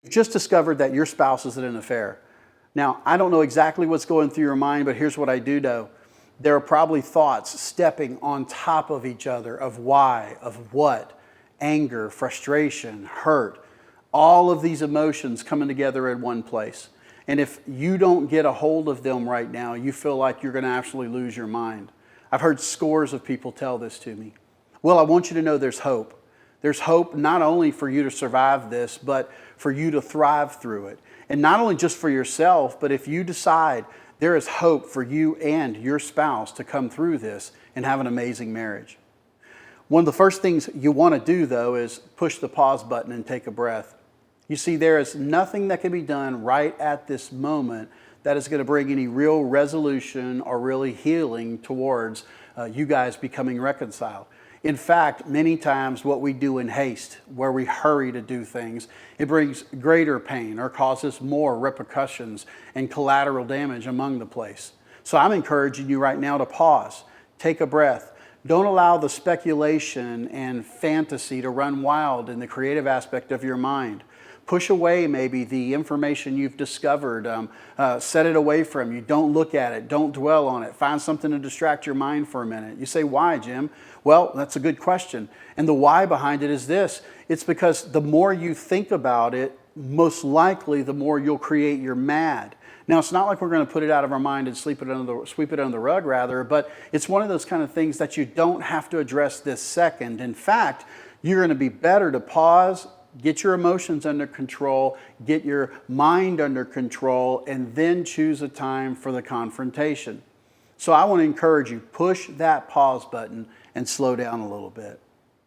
You've just discovered that your spouse is in an affair. Now, I don't know exactly what's going through your mind, but here's what I do know. There are probably thoughts stepping on top of each other of why, of what, anger, frustration, hurt, all of these emotions coming together in one place. And if you don't get a hold of them right now, you feel like you're going to actually lose your mind. I've heard scores of people tell this to me. Well, I want you to know there's hope. There's hope not only for you to survive this, but for you to thrive through it. And not only just for yourself, but if you decide there is hope for you and your spouse to come through this and have an amazing marriage. One of the first things you want to do, though, is push the pause button and take a breath. You see, there is nothing that can be done right at this moment that is going to bring any real resolution or really healing towards you guys becoming reconciled. In fact, many times what we do in haste, where we hurry to do things, it brings greater pain or causes more repercussions and collateral damage among the place. So I'm encouraging you right now to pause, take a breath. Don't allow the speculation and fantasy to run wild in the creative aspect of your mind. Push away maybe the information you've discovered. Set it away from you. Don't look at it. Don't dwell on it. Find something to distract your mind for a minute. You say, why, Jim? Well, that's a good question. And the why behind it is this. It's because the more you think about it, most likely the more you'll create your mad. Now, it's not like we're going to put it out of our mind and sweep it under the rug, rather, but it's one of those kind of things that you don't have to address this second. In fact, you're going to be better to pause, get your emotions under control, get your mind under control, and then choose a time for the confrontation. So I want to encourage you, push that pause button and slow down a little bit.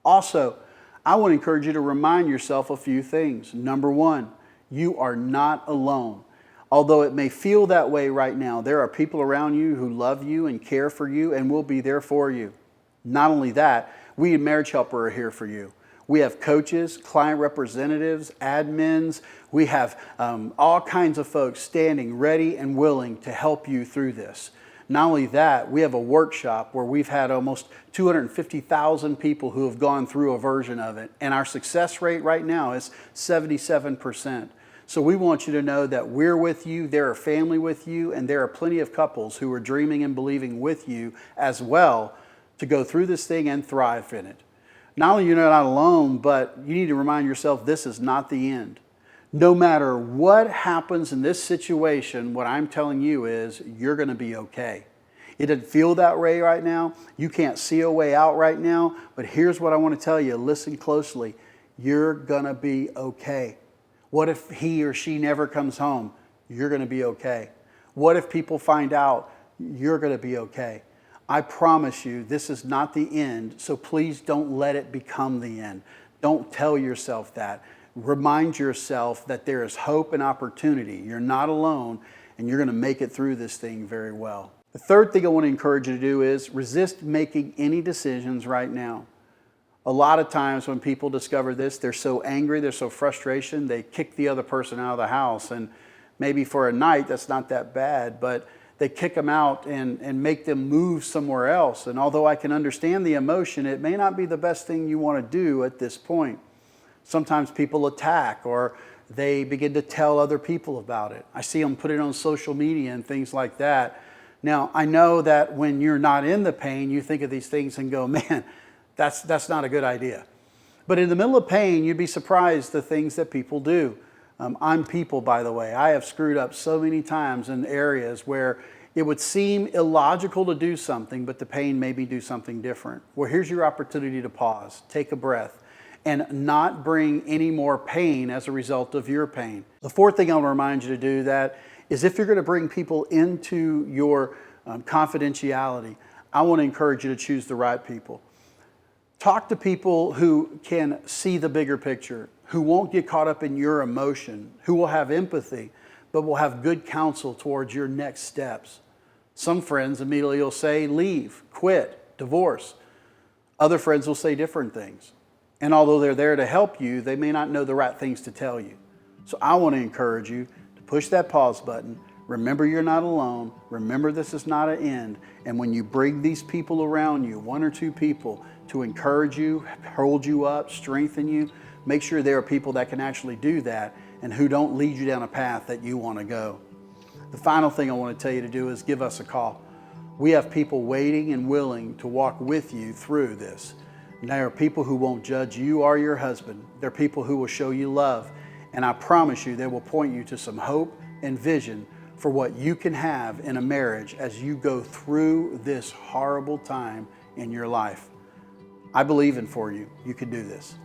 Also, I want to encourage you to remind yourself a few things. Number one, you are not alone. Although it may feel that way right now, there are people around you who love you and care for you and will be there for you. Not only that, we at Marriage Helper are here for you. We have coaches, client representatives, admins. We have all kinds of folks standing ready and willing to help you through this. Not only that, we have a workshop where we've had almost 250,000 people who have gone through a version of it. And our success rate right now is 77%. So we want you to know that we're with you, there are family with you, and there are plenty of couples who are dreaming and believing with you as well to go through this thing and thrive in it. Not only are you not alone, but you need to remind yourself this is not the end. No matter what happens in this situation, what I'm telling you is you're going to be okay. It doesn't feel that way right now. You can't see a way out right now, but here's what I want to tell you. Listen closely. You're going to be okay. What if he or she never comes home? You're going to be okay. What if people find out? You're going to be okay. I promise you, this is not the end, so please don't let it become the end. Don't tell yourself that. Remind yourself that there is hope and opportunity. You're not alone, and you're going to make it through this thing very well. The third thing I want to encourage you to do is resist making any decisions right now. A lot of times when people discover this, they're so angry, they're so frustrated, they kick the other person out of the house. And maybe for a night, that's not that bad, but they kick them out and make them move somewhere else. And although I can understand the emotion, it may not be the best thing you want to do at this point. Sometimes people attack or they begin to tell other people about it. I see them put it on social media and things like that. Now, I know that when you're not in the pain, you think of these things and go, man, that's not a good idea. But in the middle of pain, you'd be surprised the things that people do. I'm people, by the way. I have screwed up so many times in areas where it would seem illogical to do something, but the pain made me do something different. Well, here's your opportunity to pause, take a breath, and not bring any more pain as a result of your pain. The fourth thing I want to remind you to do that is if you're going to bring people into your confidentiality, I want to encourage you to choose the right people. Talk to people who can see the bigger picture, who won't get caught up in your emotion, who will have empathy, but will have good counsel towards your next steps. Some friends immediately will say, leave, quit, divorce. Other friends will say different things. And although they're there to help you, they may not know the right things to tell you. So I want to encourage you to push that pause button. Remember you're not alone. Remember this is not an end. And when you bring these people around you, one or two people, to encourage you, hold you up, strengthen you, make sure there are people that can actually do that and who don't lead you down a path that you want to go. The final thing I want to tell you to do is give us a call. We have people waiting and willing to walk with you through this. And there are people who won't judge you or your husband. There are people who will show you love. And I promise you, they will point you to some hope and vision for what you can have in a marriage as you go through this horrible time in your life. I believe in for you. You can do this.